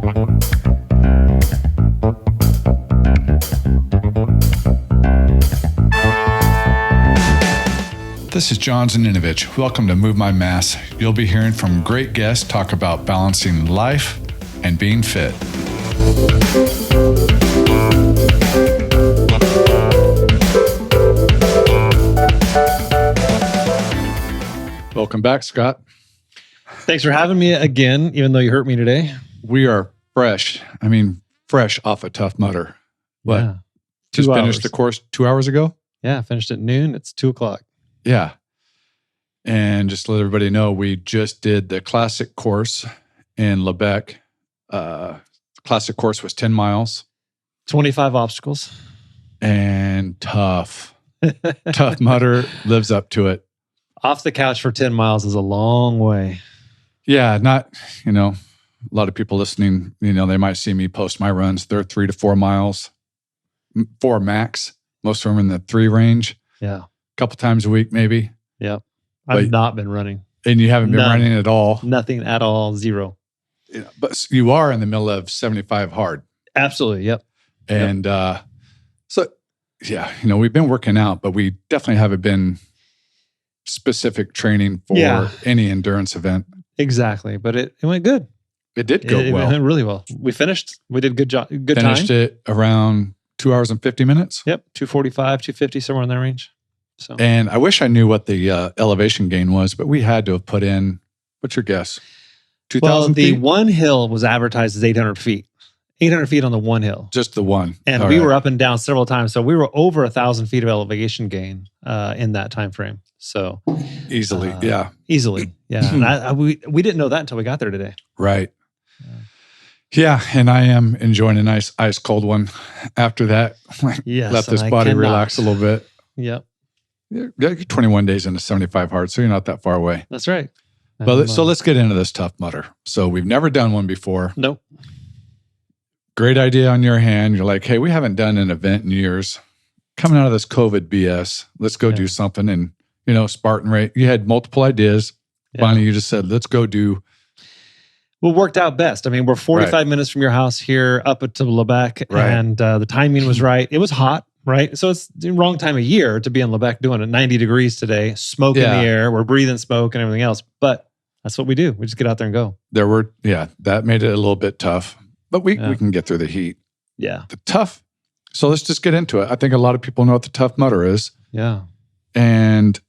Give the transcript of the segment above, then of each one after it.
This is John Zaninovich. Welcome to Move My Mass. You'll be hearing from great guests talk about balancing life and being fit. Welcome back, Scott. Thanks for having me again, even though you hurt me today. We are fresh. Fresh off a Tough Mudder. What? Yeah. Just finished the course 2 hours ago? Yeah, finished at noon. It's 2:00. Yeah. And just to let everybody know, we just did the classic course in Lebec. Classic course was 10 miles. 25 obstacles. And tough. Tough Mudder lives up to it. Off the couch for 10 miles is a long way. Yeah, not, a lot of people listening, they might see me post my runs. They're 3 to 4 miles, 4 max. Most of them in the 3 range. Yeah. A couple times a week, maybe. Yep. I've not been running. And you haven't been running at all? Nothing at all. Zero. Yeah, but you are in the middle of 75 hard. Absolutely. Yep. And we've been working out, but we definitely haven't been specific training for any endurance event. Exactly. But it went good. It did go well. It went really well. We finished. We did good job. Good time. Finished it around 2 hours and 50 minutes. Yep. 2:45, 2:50, somewhere in that range. So. And I wish I knew what the elevation gain was, but we had to have put in, what's your guess? 2,000 feet? The one hill was advertised as 800 feet. 800 feet on the one hill. Just the one. And we were up and down several times. So we were over 1,000 feet of elevation gain in that time frame. So easily. Easily. Yeah. And we didn't know that until we got there today. Right. Yeah. And I am enjoying a nice ice cold one after that. Yes. Let this body relax a little bit. Yep. You're 21 days into 75 hard, so you're not that far away. That's right. But so let's get into this Tough Mudder. So we've never done one before. Nope. Great idea on your hand. You're like, hey, we haven't done an event in years. Coming out of this COVID BS, let's go do something. And, Spartan rate. You had multiple ideas. Yeah. Finally, you just said, let's go do. Well, worked out best. We're 45 minutes from your house here up to Lebec, and the timing was right. It was hot. Right. So it's the wrong time of year to be in Lebec doing it. 90 degrees today, smoke in the air. We're breathing smoke and everything else. But that's what we do. We just get out there and go. That made it a little bit tough. But we can get through the heat. Yeah. The tough. So let's just get into it. I think a lot of people know what the Tough Mudder is. Yeah. And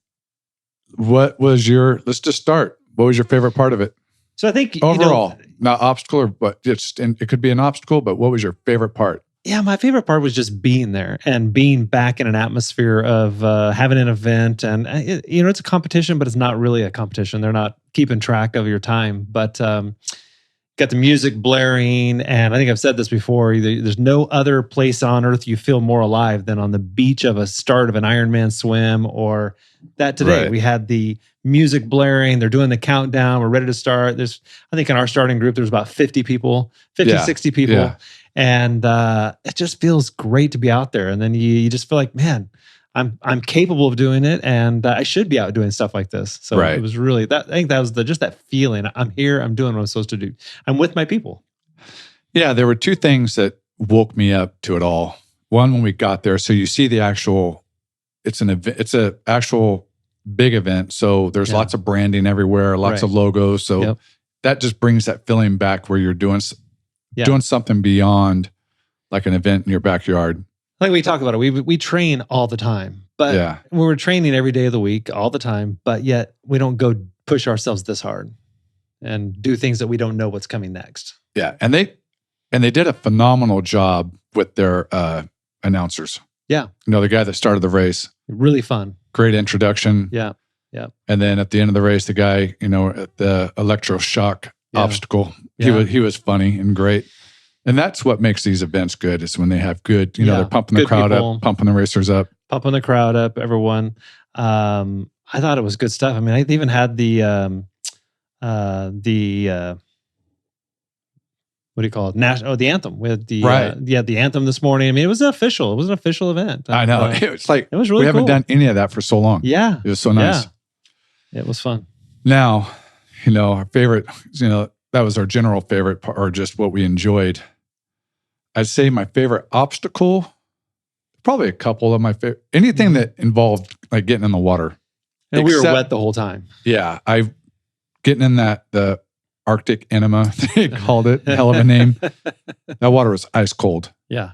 let's just start. What was your favorite part of it? So I think overall, not obstacle, but it could be an obstacle, but what was your favorite part? Yeah, my favorite part was just being there and being back in an atmosphere of having an event. And, it's a competition, but it's not really a competition. They're not keeping track of your time. But got the music blaring. And I think I've said this before. There's no other place on earth you feel more alive than on the beach of a start of an Ironman swim or that today. Right. We had the music blaring. They're doing the countdown. We're ready to start. I think in our starting group, there's about 60 people. Yeah. And it just feels great to be out there. And then you just feel like, man, I'm capable of doing it, and I should be out doing stuff like this. So it was really that. I think that was just that feeling. I'm here. I'm doing what I'm supposed to do. I'm with my people. Yeah, there were two things that woke me up to it all. One, when we got there, so you see the actual. It's an event. It's an actual big event. So there's lots of branding everywhere, lots of logos. So that just brings that feeling back where you're doing something beyond like an event in your backyard. Like we talk about it, we train all the time, but we're training every day of the week, all the time, but yet we don't go push ourselves this hard and do things that we don't know what's coming next. Yeah. And they did a phenomenal job with their announcers. Yeah. The guy that started the race. Really fun. Great introduction. Yeah. Yeah. And then at the end of the race, the guy, at the electroshock obstacle, he was funny and great. And that's what makes these events good, is when they have good, they're pumping the crowd up, pumping the racers up. Pumping the crowd up, everyone. I thought it was good stuff. I even had the what do you call it? The anthem with the the anthem this morning. It was official. It was an official event. I know. It's like, it was really we haven't cool. done any of that for so long. Yeah. It was so nice. Yeah. It was fun. Now, our favorite, that was our general favorite part, or just what we enjoyed. I'd say my favorite obstacle, probably a couple of my favorite, anything that involved like getting in the water. And we were wet the whole time. Yeah. Getting in the Arctic enema, they called it, hell of a name. That water was ice cold. Yeah.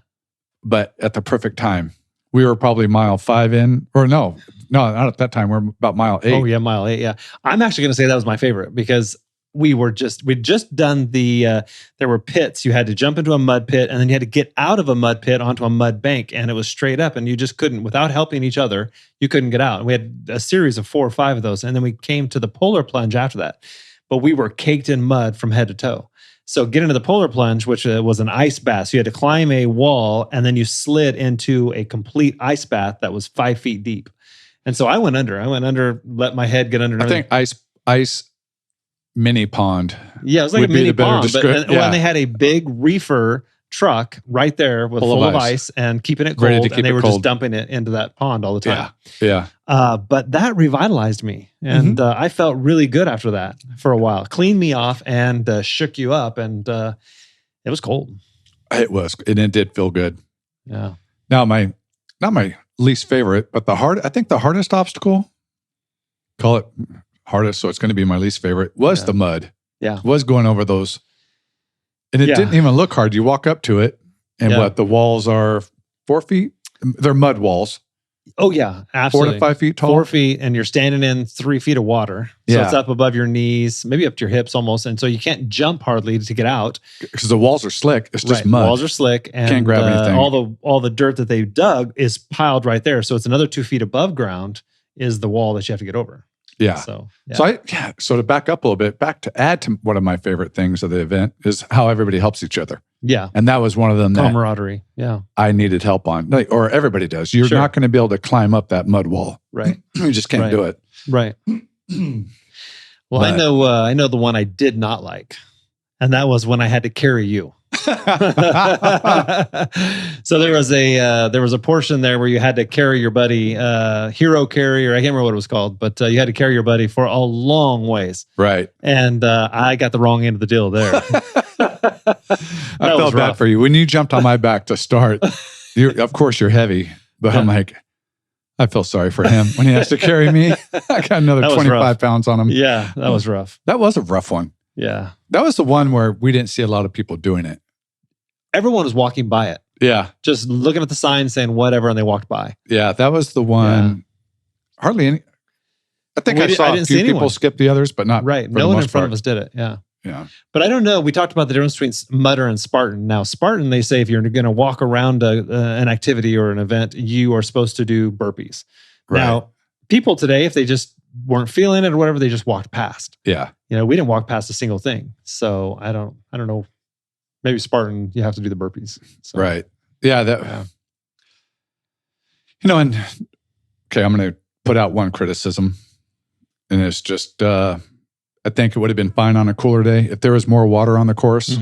But at the perfect time. We were probably mile 5 in, or no, not at that time. We're about mile 8. Oh yeah, mile 8. Yeah, I'm actually going to say that was my favorite because we'd just done there were pits. You had to jump into a mud pit, and then you had to get out of a mud pit onto a mud bank, and it was straight up, and you just couldn't, without helping each other, you couldn't get out. And we had a series of 4 or 5 of those, and then we came to the polar plunge after that. But we were caked in mud from head to toe. So get into the polar plunge, which was an ice bath. So you had to climb a wall, and then you slid into a complete ice bath that was 5 feet deep. And so I went under, let my head get under. I think ice mini pond. Yeah, it was like a mini pond. But when they had a big reefer truck right there with full of ice and keeping it cold, and they were just dumping it into that pond all the time. Yeah. But that revitalized me, and I felt really good after that for a while. Cleaned me off and shook you up, and it was cold. It was, and it did feel good. Yeah. Now not my least favorite, but I think the hardest obstacle, call it hardest, so it's going to be my least favorite, was the mud. Yeah. Was going over those. And it didn't even look hard. You walk up to it, and the walls are 4 feet? They're mud walls. Oh, yeah, absolutely. 4 to 5 feet tall? 4 feet, and you're standing in 3 feet of water. So it's up above your knees, maybe up to your hips almost. And so you can't jump hardly to get out. Because the walls are slick. It's just mud. The walls are slick. And can't grab anything. All the dirt that they dug is piled right there. So it's another 2 feet above ground is the wall that you have to get over. Yeah. So to back up a little bit, add to one of my favorite things of the event is how everybody helps each other. Yeah. And that was one of them. Camaraderie. Yeah. I needed help on, or everybody does. You're not going to be able to climb up that mud wall. Right. You just can't do it. Right. Well, I know the one I did not like, and that was when I had to carry you. So there was a portion there where you had to carry your buddy, hero carry, or I can't remember what it was called, but you had to carry your buddy for a long ways. Right. And I got the wrong end of the deal there. I felt bad for you when you jumped on my back to start. Of course, you're heavy, but I'm like, I feel sorry for him when he has to carry me. I got another 25 pounds on him. Yeah, that was rough. That was a rough one. Yeah. That was the one where we didn't see a lot of people doing it. Everyone was walking by it. Yeah. Just looking at the sign saying whatever, and they walked by. Yeah, that was the one. Yeah. Hardly any. I think I saw a few people skip the others, but not right. No one in front of us did it. Yeah. Yeah. But I don't know. We talked about the difference between Mudder and Spartan. Now, Spartan, they say if you're going to walk around an activity or an event, you are supposed to do burpees. Right. Now, people today, if they just weren't feeling it or whatever, they just walked past. Yeah. We didn't walk past a single thing. So I don't know. Maybe Spartan, you have to do the burpees. So, right. Yeah. And okay, I'm going to put out one criticism, and it's just, I think it would have been fine on a cooler day if there was more water on the course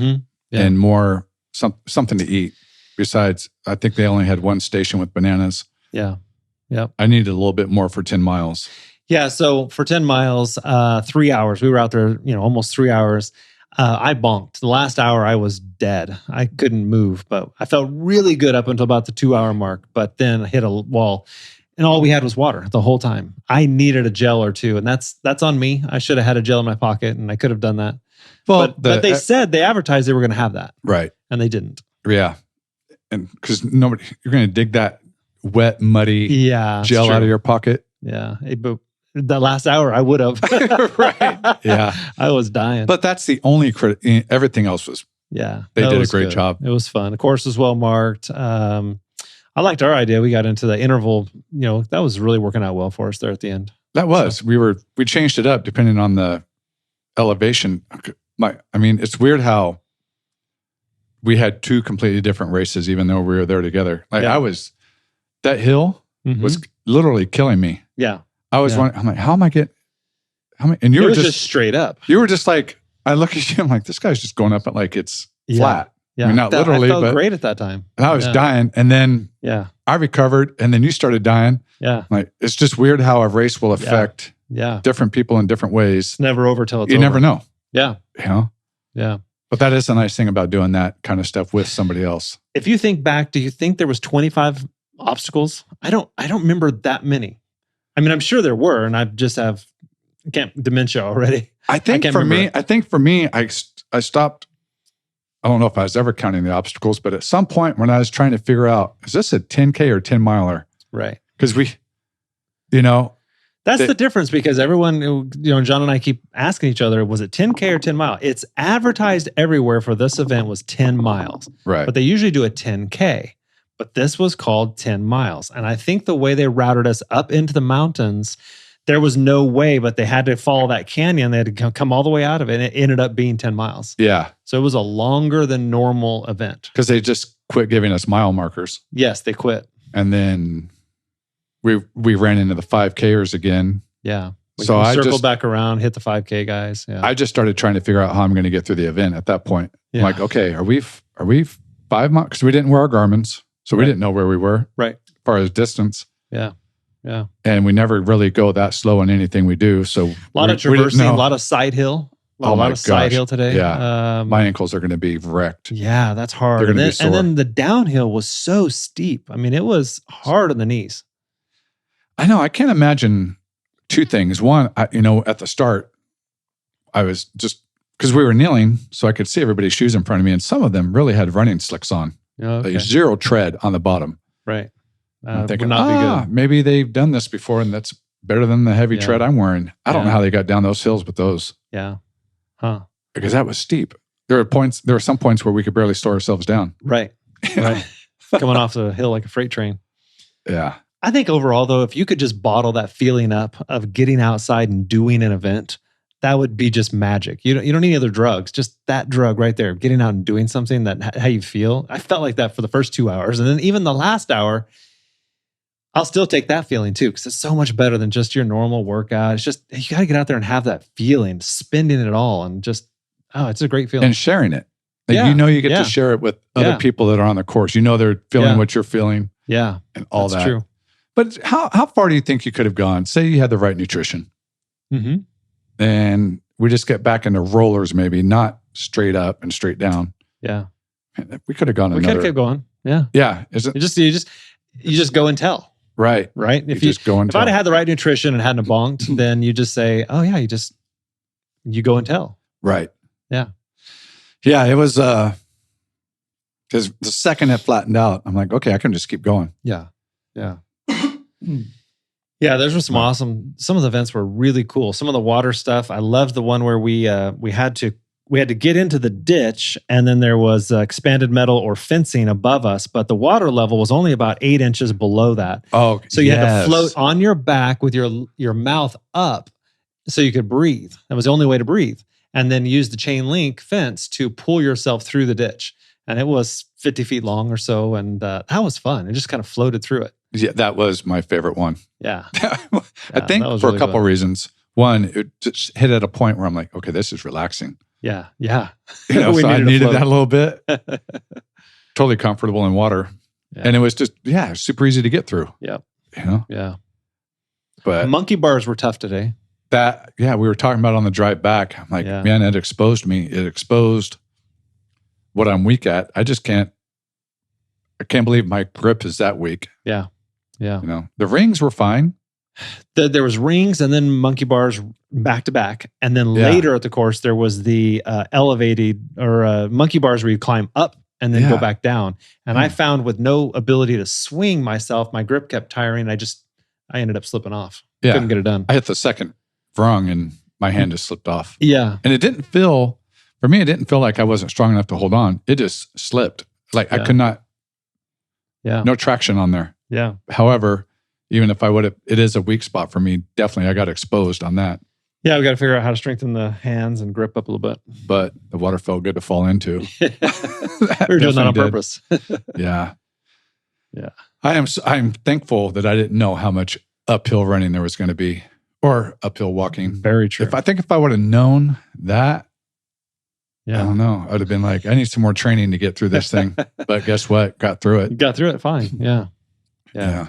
and more something to eat. Besides, I think they only had one station with bananas. Yeah. Yeah. I needed a little bit more for 10 miles. Yeah. So for 10 miles, 3 hours, we were out there, almost 3 hours. I bonked. The last hour I was dead. I couldn't move, but I felt really good up until about the 2 hour mark, but then I hit a wall. And all we had was water the whole time. I needed a gel or two, and that's on me. I should have had a gel in my pocket, and I could have done that. Well, but they said they advertised they were going to have that, right? And they didn't. Yeah, and because you're going to dig that wet, muddy gel out of your pocket. Yeah, but the last hour I would have. Right. Yeah, I was dying. But that's the only everything else was. Yeah, they did a great job. It was fun. The course was well marked. I liked our idea. We got into the interval, that was really working out well for us there at the end. That was. So. We changed it up depending on the elevation. It's weird how we had two completely different races, even though we were there together. That hill was literally killing me. Yeah. I was wondering, I'm like, how am I getting, and you were just straight up. You were just like, I look at you, I'm like, this guy's just going up at like it's flat. Yeah, not literally, I felt but great at that time. And I was dying, and then I recovered, and then you started dying. Yeah, like it's just weird how a race will affect different people in different ways. It's never over till it's you over. Never know. Yeah, Yeah. But that is the nice thing about doing that kind of stuff with somebody else. If you think back, do you think there was 25 obstacles? I don't remember that many. I mean, I'm sure there were, and I just have dementia already. I think for me, I stopped. I don't know if I was ever counting the obstacles, but at some point when I was trying to figure out, is this a 10K or 10 miler? Right. Because that's the difference, because everyone, John and I keep asking each other, was it 10K or 10 mile? It's advertised everywhere for this event was 10 miles. Right. But they usually do a 10K. But this was called 10 miles. And I think the way they routed us up into the mountains, there was no way, but they had to follow that canyon. They had to come all the way out of it. And it ended up being 10 miles. Yeah. So it was a longer than normal event. Because they just quit giving us mile markers. Yes, they quit. And then we ran into the 5Kers again. Yeah. So I circled back around, hit the 5K guys. Yeah. I just started trying to figure out how I'm going to get through the event at that point. Yeah. I'm like, okay, are we 5 miles? Because we didn't wear our Garmins. So we didn't know where we were. Right. As far as distance. Yeah. Yeah. And we never really go that slow in anything we do. So a lot of traversing, a lot of side hill. A lot of side hill today. Yeah. My ankles are going to be wrecked. Yeah, that's hard. They're going to be sore. And then the downhill was so steep. I mean, it was hard on the knees. I know. I can't imagine two things. One, at the start, I was just, because we were kneeling, so I could see everybody's shoes in front of me, and some of them really had running slicks on. Okay. Like zero tread on the bottom. Right. I'm thinking, would not be good. Maybe they've done this before, and that's better than the heavy tread I'm wearing. I don't know how they got down those hills with those. Yeah. Huh. Because that was steep. There were some points where we could barely slow ourselves down. Right. Right. Coming off the hill like a freight train. Yeah. I think overall, though, if you could just bottle that feeling up of getting outside and doing an event, that would be just magic. You don't need any other drugs. Just that drug right there, getting out and doing something, that how you feel. I felt like that for the first 2 hours. And then even the last hour, I'll still take that feeling too, because it's so much better than just your normal workout. It's just, you got to get out there and have that feeling, spending it all, and just, it's a great feeling. And sharing it. Like, you get to share it with other people that are on the course. They're feeling what you're feeling. Yeah. And all that's that. True. But how far do you think you could have gone? Say you had the right nutrition. Mm-hmm. And we just get back into rollers, maybe not straight up and straight down. Yeah. We could have gone We could have kept going. Yeah. Yeah. Is it? You just go and tell. Right. Right. If If I'd had the right nutrition and hadn't bonked, then you just say, oh yeah, you go and tell. Right. Yeah. Yeah. It was, because the second it flattened out, I'm like, okay, I can just keep going. Yeah. Yeah. Yeah, those were some of the events were really cool. Some of the water stuff. I loved the one where we had to get into the ditch, and then there was expanded metal or fencing above us, but the water level was only about 8 inches below that. Oh, so you had to float on your back with your mouth up so you could breathe. That was the only way to breathe. And then use the chain link fence to pull yourself through the ditch. And it was 50 feet long or so, and that was fun. It just kind of floated through it. Yeah, that was my favorite one. Yeah. I think for really a couple reasons. One, it just hit at a point where I'm like, okay, this is relaxing. Yeah. Yeah. So I needed that a little bit. Totally comfortable in water. Yeah. And it was just, super easy to get through. Yeah. Yeah. But monkey bars were tough today. We were talking about on the drive back. I'm like, man, it exposed me. It exposed what I'm weak at. I can't believe my grip is that weak. Yeah. Yeah. The rings were fine. There was rings and then monkey bars back to back. And then later at the course, there was the elevated or monkey bars where you climb up and then go back down. And I found with no ability to swing myself, my grip kept tiring. I ended up slipping off. Yeah. Couldn't get it done. I hit the second rung and my hand just slipped off. Yeah. And it didn't feel like I wasn't strong enough to hold on. It just slipped. Like I could not. Yeah. No traction on there. Yeah. However, even if I would have, it is a weak spot for me. Definitely, I got exposed on that. Yeah, we got to figure out how to strengthen the hands and grip up a little bit. But the water felt good to fall into. We were doing that on purpose. Yeah. Yeah. I'm thankful that I didn't know how much uphill running there was going to be, or uphill walking. Very true. If I would have known that, I Yeah. don't know. I'd have been like, I need some more training to get through this thing. But guess what? Got through You it. got through it fine. Yeah. Yeah.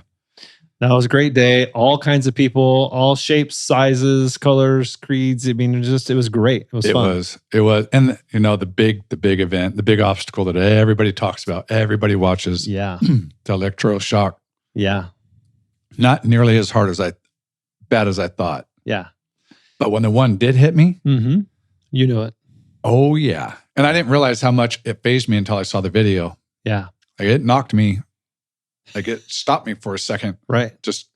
That was a great day. All kinds of people, all shapes, sizes, colors, creeds. I mean, it was great. It was fun. It was. And you know, the big event, the big obstacle that everybody talks about, everybody watches. Yeah. The electroshock. Yeah. Not nearly as bad as I thought. Yeah. But when the one did hit me, you knew it. Oh yeah. And I didn't realize how much it fazed me until I saw the video. Yeah. Like it knocked me. Like it stopped me for a second. Right. Just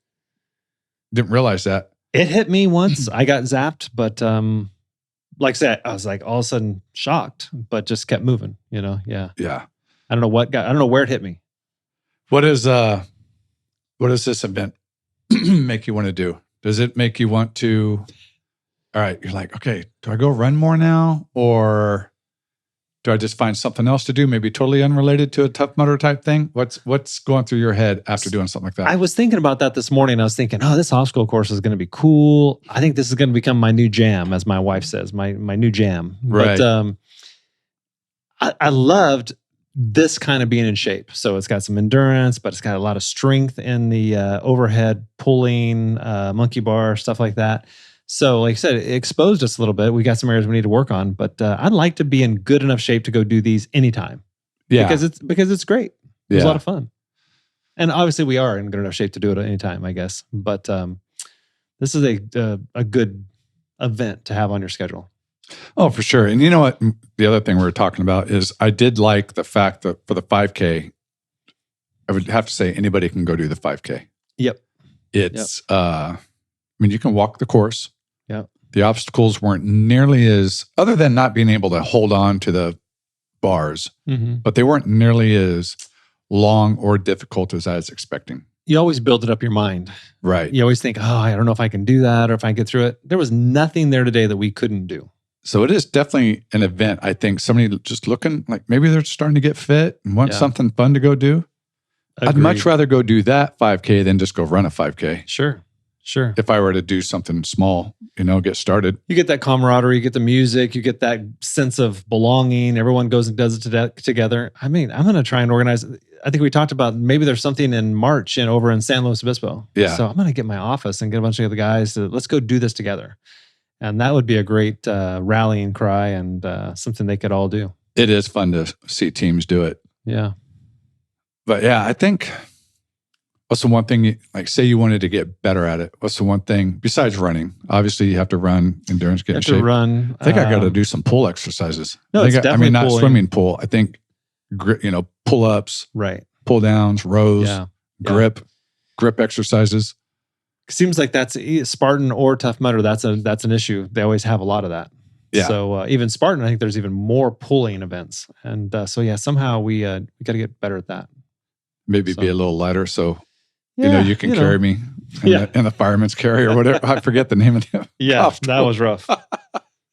didn't realize that. It hit me once. I got zapped, but like I said, I was like all of a sudden shocked, but just kept moving, you know? Yeah. Yeah. I don't know where it hit me. What does this event make you want to do? Does it make you want to, all right, you're like, okay, do I go run more now? Or do I just find something else to do? Maybe totally unrelated to a Tough Mudder type thing? What's going through your head after doing something like that? I was thinking about that this morning. I was thinking, oh, this obstacle course is going to be cool. I think this is going to become my new jam, as my wife says, my new jam. Right. But I loved this kind of being in shape. So it's got some endurance, but it's got a lot of strength in the overhead pulling, monkey bar, stuff like that. So like I said, it exposed us a little bit. We got some areas we need to work on, but I'd like to be in good enough shape to go do these anytime. Yeah. Because it's great. It was Yeah. a lot of fun. And obviously we are in good enough shape to do it at any time, I guess. But this is a good event to have on your schedule. Oh, for sure. And you know what? The other thing we were talking about is I did like the fact that for the 5K, I would have to say anybody can go do the 5K. Yep. It's, I mean, you can walk the course. Yeah. The obstacles weren't nearly as, other than not being able to hold on to the bars, but they weren't nearly as long or difficult as I was expecting. You always build it up your mind. Right. You always think, oh, I don't know if I can do that or if I can get through it. There was nothing there today that we couldn't do. So it is definitely an event. I think somebody just looking like maybe they're starting to get fit and want something fun to go do. Agreed. I'd much rather go do that 5K than just go run a 5K. Sure. If I were to do something small, get started. You get that camaraderie, you get the music, you get that sense of belonging. Everyone goes and does it together. I mean, I'm going to try and organize. I think we talked about maybe there's something in March over in San Luis Obispo. Yeah. So I'm going to get my office and get a bunch of the guys to let's go do this together. And that would be a great rallying cry and something they could all do. It is fun to see teams do it. Yeah. But yeah, I think what's the one thing, say you wanted to get better at it, what's the one thing besides running? Obviously, you have to run, endurance, get in shape. Run. I think I got to do some pull exercises. No, it's definitely not pulling. Swimming pull. I think, pull-ups, right, pull downs, rows, grip exercises. Seems like that's Spartan or Tough Mudder. That's an issue. They always have a lot of that. Yeah. So even Spartan, I think there's even more pulling events, and somehow we got to get better at that. Maybe be a little lighter, so you can carry me in the fireman's carry or whatever. I forget the name of the that was rough.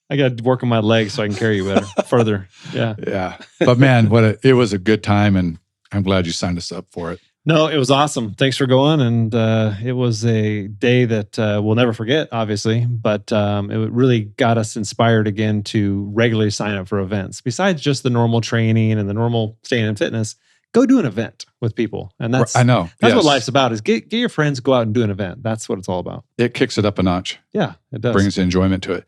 I got to work on my legs so I can carry you better further. Yeah. Yeah. But man, it was a good time, and I'm glad you signed us up for it. No, it was awesome. Thanks for going. And it was a day that we'll never forget, obviously, but it really got us inspired again to regularly sign up for events. Besides just the normal training and the normal staying in fitness, go do an event with people. And that's what life's about, is get your friends, go out and do an event. That's what it's all about. It kicks it up a notch. Yeah, it does. Brings enjoyment to it.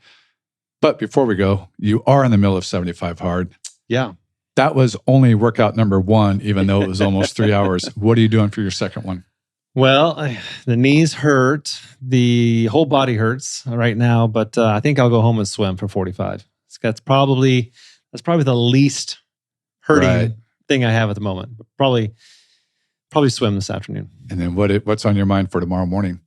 But before we go, you are in the middle of 75 hard. Yeah. That was only workout number 1, even though it was almost 3 hours. What are you doing for your second one? Well, the knees hurt. The whole body hurts right now, but I think I'll go home and swim for 45. That's probably the least hurting thing I have at the moment. Probably swim this afternoon. And then what's on your mind for tomorrow morning?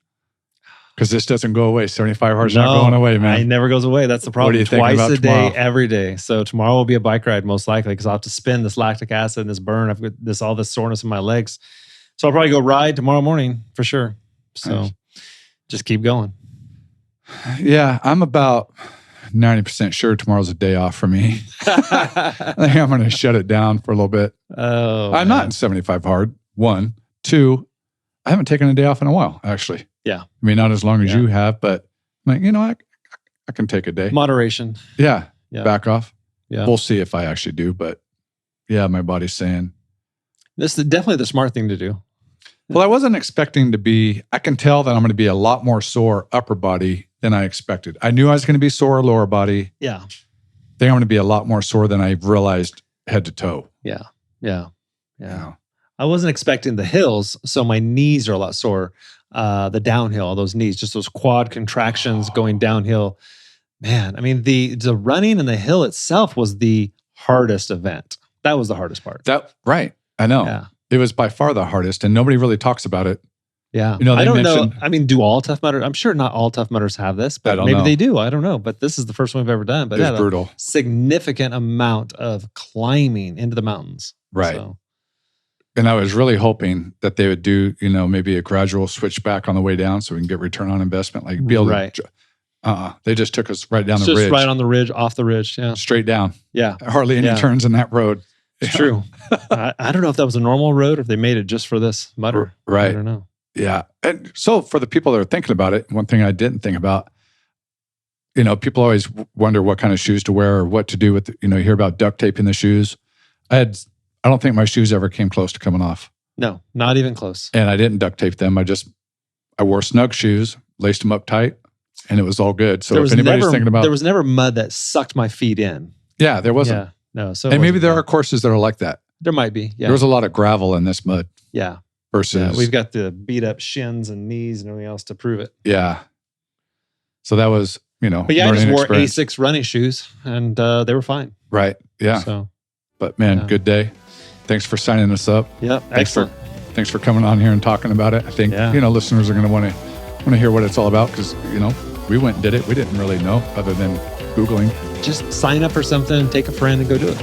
Because this doesn't go away. 75 hard's not going away, man. It never goes away. That's the problem. What are you thinking about Twice a day, tomorrow? every day. So tomorrow will be a bike ride, most likely, because I'll have to spin this lactic acid and this burn. I've got all this soreness in my legs. So I'll probably go ride tomorrow morning for sure. So just keep going. Yeah, I'm about 90% sure tomorrow's a day off for me. I think I'm going to shut it down for a little bit. I'm not in 75 hard. 1. 2, I haven't taken a day off in a while, actually. Yeah. I mean, not as long as you have, but I'm like, I can take a day. Moderation. Yeah. Back off. Yeah. We'll see if I actually do, but yeah, my body's saying. This is definitely the smart thing to do. Well, I wasn't expecting to be, I can tell that I'm going to be a lot more sore upper body than I expected. I knew I was going to be sore lower body. Yeah. I think I'm going to be a lot more sore than I realized head to toe. Yeah. Yeah. I wasn't expecting the hills, so my knees are a lot sore. The downhill, those knees, just those quad contractions going downhill. Man, I mean, the running and the hill itself was the hardest event. That was the hardest part. Right. I know. Yeah. It was by far the hardest, and nobody really talks about it. Yeah. You know, I they don't know. mentioned- I mean, do all Tough Mudders? I'm sure not all Tough Mudders have this, I but don't maybe know. they do. I don't know. But this is the first one we've ever done. But It was yeah, brutal. significant amount of climbing into the mountains. Right. So, And I was really hoping that they would do, you know, maybe a gradual switch back on the way down so we can get return on investment, like be able Right. to, they just took us right down it's the just ridge, right on the ridge, off the ridge. Yeah. straight down. Yeah. Hardly any Yeah. turns in that road. It's true. I don't know if that was a normal road or if they made it just for this mudder. Right. I don't know. Yeah. And so for the people that are thinking about it, one thing I didn't think about, you know, people always wonder what kind of shoes to wear or what to do with, you know, you hear about duct taping the shoes. I don't think my shoes ever came close to coming off. No, not even close. And I didn't duct tape them. I wore snug shoes, laced them up tight, and it was all good. So if anybody's thinking about, there was never mud that sucked my feet in. yeah, there wasn't. Yeah. No. So And maybe there are courses that are like that. There might be. Yeah. There was a lot of gravel in this mud Yeah. versus, Yeah. We've got the beat up shins and knees and everything else to prove it. yeah. So that was, you know, But yeah, I just learning wore experience. Asics running shoes and they were fine. Right. Yeah. So But man, Yeah. good day. Thanks for signing us up. yeah, excellent. Thanks for coming on here and talking about it. I think, Yeah. you know, listeners are going to want to hear what it's all about because, you know, we went and did it. We didn't really know other than Googling. Just sign up for something, take a friend and go do it.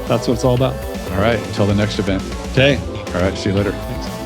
That's what it's all about. All right. Until the next event. Okay. All right. See you later. Thanks.